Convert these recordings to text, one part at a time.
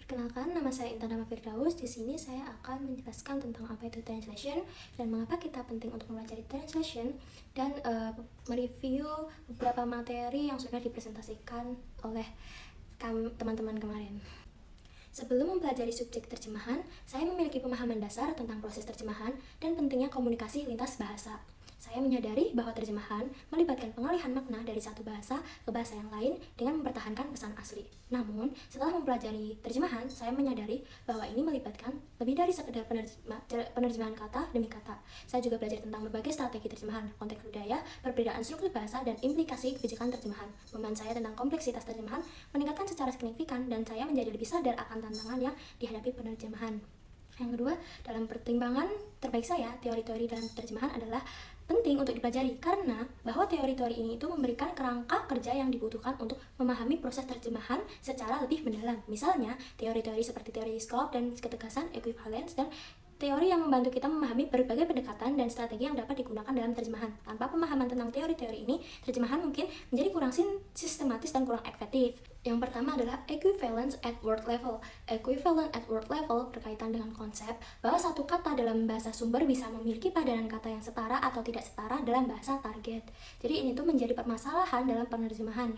Perkenalkan, nama saya Intan Rama Firdaus. Di sini saya akan menjelaskan tentang apa itu translation dan mengapa kita penting untuk mempelajari translation dan mereview beberapa materi yang sudah dipresentasikan oleh teman-teman kemarin. Sebelum mempelajari subjek terjemahan, saya memiliki pemahaman dasar tentang proses terjemahan dan pentingnya komunikasi lintas bahasa. Saya menyadari bahwa terjemahan melibatkan pengalihan makna dari satu bahasa ke bahasa yang lain dengan mempertahankan pesan asli. Namun, setelah mempelajari terjemahan, saya menyadari bahwa ini melibatkan lebih dari sekedar penerjemahan kata demi kata. Saya juga belajar tentang berbagai strategi terjemahan, konteks budaya, perbedaan struktur bahasa, dan implikasi kebijakan terjemahan. Pemahaman saya tentang kompleksitas terjemahan meningkatkan secara signifikan dan saya menjadi lebih sadar akan tantangan yang dihadapi penerjemahan. Yang kedua, dalam pertimbangan terbaik saya, teori-teori dalam terjemahan adalah penting untuk dipelajari karena bahwa teori-teori ini itu memberikan kerangka kerja yang dibutuhkan untuk memahami proses terjemahan secara lebih mendalam. Misalnya, teori-teori seperti teori scope dan ketegasan, equivalence, dan teori yang membantu kita memahami berbagai pendekatan dan strategi yang dapat digunakan dalam terjemahan. Tanpa pemahaman tentang teori-teori ini, terjemahan mungkin menjadi kurang sistematis dan kurang efektif. Yang pertama adalah equivalence at word level. Equivalent at word level berkaitan dengan konsep bahwa satu kata dalam bahasa sumber bisa memiliki padanan kata yang setara atau tidak setara dalam bahasa target. Jadi ini tuh menjadi permasalahan dalam penerjemahan.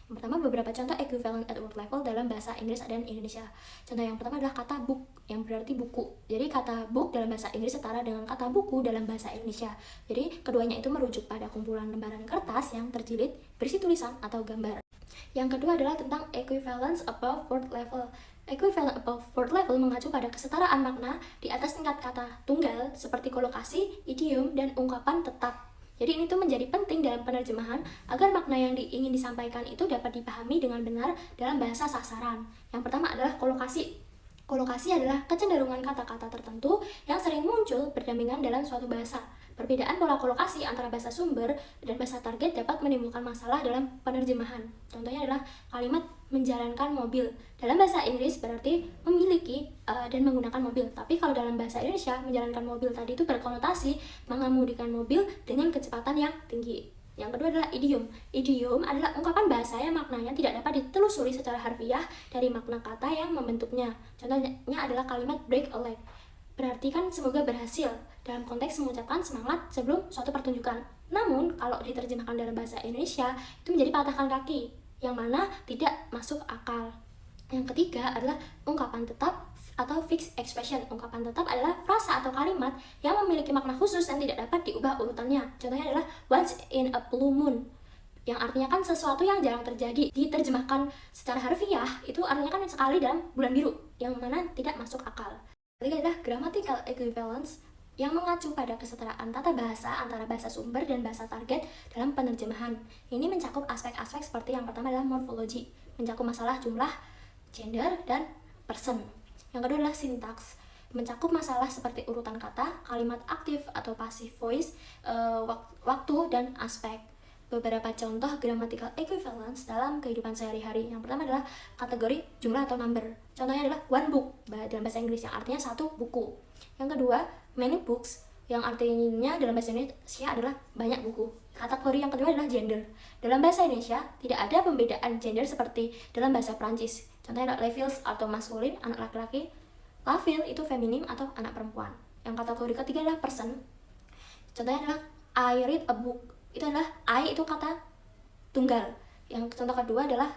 Yang pertama, beberapa contoh equivalent at word level dalam bahasa Inggris dan Indonesia. Contoh yang pertama adalah kata book, yang berarti buku. Jadi kata book dalam bahasa Inggris setara dengan kata buku dalam bahasa Indonesia. Jadi keduanya itu merujuk pada kumpulan lembaran kertas yang terjilid berisi tulisan atau gambar. Yang kedua adalah tentang equivalence above word level. Equivalent above word level mengacu pada kesetaraan makna di atas tingkat kata tunggal seperti kolokasi, idiom, dan ungkapan tetap. Jadi ini tuh menjadi penting dalam penerjemahan agar makna yang ingin disampaikan itu dapat dipahami dengan benar dalam bahasa sasaran. Yang pertama adalah kolokasi. Kolokasi adalah kecenderungan kata-kata tertentu yang sering muncul berdampingan dalam suatu bahasa. Perbedaan pola kolokasi antara bahasa sumber dan bahasa target dapat menimbulkan masalah dalam penerjemahan. Contohnya adalah kalimat menjalankan mobil. Dalam bahasa Inggris berarti memiliki dan menggunakan mobil. Tapi kalau dalam bahasa Indonesia, menjalankan mobil tadi itu berkonotasi mengemudikan mobil dengan kecepatan yang tinggi. Yang kedua adalah idiom. Idiom adalah ungkapan bahasa yang maknanya tidak dapat ditelusuri secara harfiah dari makna kata yang membentuknya. Contohnya adalah kalimat break a leg. Berarti kan semoga berhasil dalam konteks mengucapkan semangat sebelum suatu pertunjukan. Namun, kalau diterjemahkan dalam bahasa Indonesia, itu menjadi patahkan kaki, yang mana tidak masuk akal. Yang ketiga adalah ungkapan tetap atau fixed expression. Ungkapan tetap adalah frasa atau kalimat yang memiliki makna khusus dan tidak dapat diubah urutannya. Contohnya adalah once in a blue moon, yang artinya kan sesuatu yang jarang terjadi. Diterjemahkan secara harfiah, itu artinya kan sekali dalam bulan biru, yang mana tidak masuk akal. Ketiga adalah grammatical equivalence, yang mengacu pada kesetaraan tata bahasa antara bahasa sumber dan bahasa target dalam penerjemahan. Ini mencakup aspek-aspek seperti yang pertama adalah morfologi, mencakup masalah jumlah, gender, dan person. Yang kedua adalah sintaks, mencakup masalah seperti urutan kata, kalimat aktif atau passive voice, waktu, dan aspek. Beberapa contoh grammatical equivalence dalam kehidupan sehari-hari. Yang pertama adalah kategori jumlah atau number. Contohnya adalah one book dalam bahasa Inggris, yang artinya satu buku. Yang kedua, many books, yang artinya dalam bahasa Indonesia adalah banyak buku. Kategori yang kedua adalah gender. Dalam bahasa Indonesia tidak ada pembedaan gender seperti dalam bahasa Prancis. Contohnya adalah les filles atau maskulin, anak laki-laki. La fille itu feminim atau anak perempuan. Yang kategori ketiga adalah person. Contohnya adalah I read a book. Itu adalah I itu kata tunggal. Yang contoh kedua adalah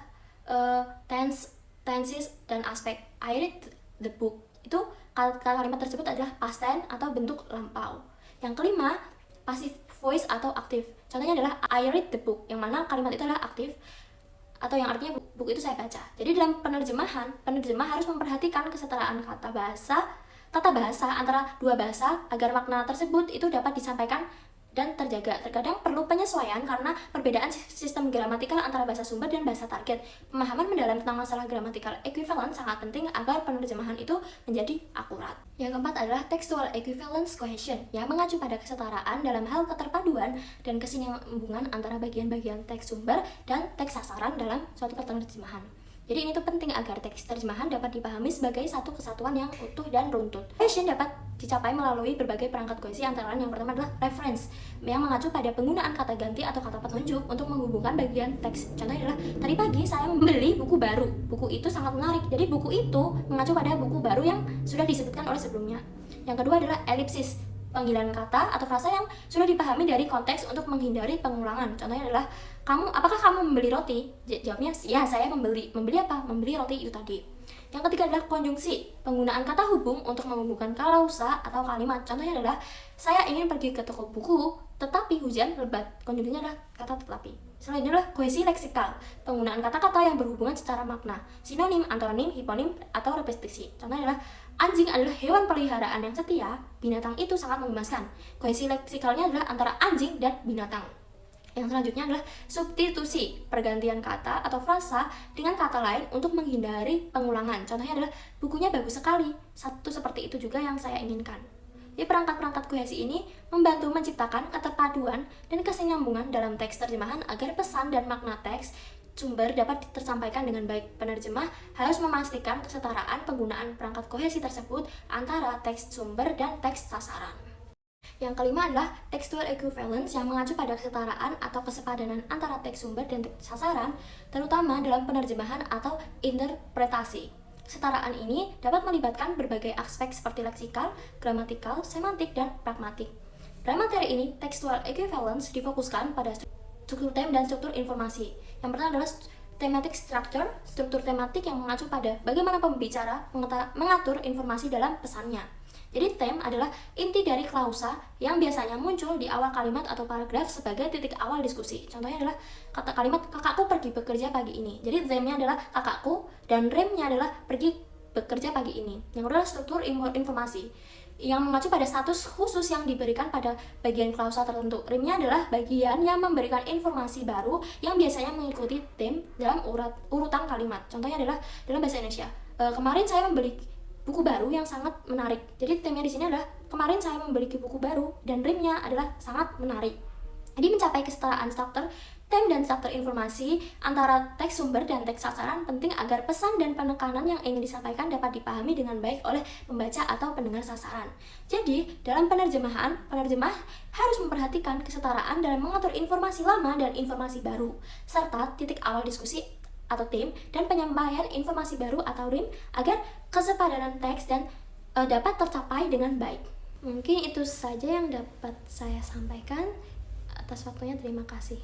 tenses dan aspek. I read the book. Itu kalimat tersebut adalah past tense atau bentuk lampau. Yang kelima, passive voice atau aktif. Contohnya adalah I read the book, yang mana kalimat itu adalah aktif atau yang artinya buku itu saya baca. Jadi dalam penerjemah harus memperhatikan kesetaraan tata bahasa antara dua bahasa agar makna tersebut itu dapat disampaikan dan terjaga. Terkadang perlu penyesuaian karena perbedaan sistem gramatikal antara bahasa sumber dan bahasa target. Pemahaman mendalam tentang masalah gramatikal equivalent sangat penting agar penerjemahan itu menjadi akurat. Yang keempat adalah textual equivalence cohesion, yang mengacu pada kesetaraan dalam hal keterpaduan dan kesinambungan antara bagian-bagian teks sumber dan teks sasaran dalam suatu penerjemahan. Jadi ini tuh penting agar teks terjemahan dapat dipahami sebagai satu kesatuan yang utuh dan runtut. Cohesion dapat dicapai melalui berbagai perangkat kohesi, antara lain yang pertama adalah reference yang mengacu pada penggunaan kata ganti atau kata petunjuk untuk menghubungkan bagian teks. Contohnya adalah, tadi pagi saya membeli buku baru. Buku itu sangat menarik. Jadi buku itu mengacu pada buku baru yang sudah disebutkan oleh sebelumnya. Yang kedua adalah elipsis, panggilan kata atau frasa yang sudah dipahami dari konteks untuk menghindari pengulangan. Contohnya adalah, apakah kamu membeli roti? Jawabnya, ya, saya membeli. Membeli apa? Membeli roti itu tadi. Yang ketiga adalah konjungsi, penggunaan kata hubung untuk menghubungkan klausa atau kalimat. Contohnya adalah, saya ingin pergi ke toko buku, tetapi hujan lebat. Konjungsinya adalah kata tetapi. Selanjutnya adalah kohesi leksikal, penggunaan kata-kata yang berhubungan secara makna, sinonim, antonim, hiponim, atau repetisi. Contohnya adalah, anjing adalah hewan peliharaan yang setia, binatang itu sangat menggemaskan. Kohesi leksikalnya adalah antara anjing dan binatang. Yang selanjutnya adalah substitusi, pergantian kata atau frasa dengan kata lain untuk menghindari pengulangan. Contohnya adalah, bukunya bagus sekali. Satu seperti itu juga yang saya inginkan. Jadi perangkat-perangkat kohesi ini membantu menciptakan keterpaduan dan kesinambungan dalam teks terjemahan agar pesan dan makna teks sumber dapat tersampaikan dengan baik. Penerjemah harus memastikan kesetaraan penggunaan perangkat kohesi tersebut antara teks sumber dan teks sasaran. Yang kelima adalah textual equivalence yang mengacu pada kesetaraan atau kesepadanan antara teks sumber dan teks sasaran, terutama dalam penerjemahan atau interpretasi. Kesetaraan ini dapat melibatkan berbagai aspek seperti leksikal, gramatikal, semantik, dan pragmatik. Dalam materi ini, textual equivalence difokuskan pada struktur tem dan struktur informasi. Yang pertama adalah thematic structure, struktur tematik yang mengacu pada bagaimana pembicara mengatur informasi dalam pesannya. Jadi theme adalah inti dari klausa yang biasanya muncul di awal kalimat atau paragraf sebagai titik awal diskusi. Contohnya adalah kata kalimat, kakakku pergi bekerja pagi ini. Jadi theme-nya adalah kakakku dan rem-nya adalah pergi bekerja pagi ini. Yang kedua adalah struktur informasi yang mengacu pada status khusus yang diberikan pada bagian klausa tertentu. Rim-nya adalah bagian yang memberikan informasi baru yang biasanya mengikuti theme dalam urutan kalimat. Contohnya adalah dalam bahasa Indonesia, kemarin saya membeli buku baru yang sangat menarik. Jadi theme-nya di sini adalah kemarin saya memiliki buku baru dan rim-nya adalah sangat menarik. Jadi mencapai kesetaraan struktur tem dan struktur informasi antara teks sumber dan teks sasaran penting agar pesan dan penekanan yang ingin disampaikan dapat dipahami dengan baik oleh pembaca atau pendengar sasaran. Jadi, dalam penerjemahan, penerjemah harus memperhatikan kesetaraan dalam mengatur informasi lama dan informasi baru, serta titik awal diskusi atau theme dan penyampaian informasi baru atau rim agar kesepadanan teks dan dapat tercapai dengan baik. Mungkin itu saja yang dapat saya sampaikan. Atas waktunya terima kasih.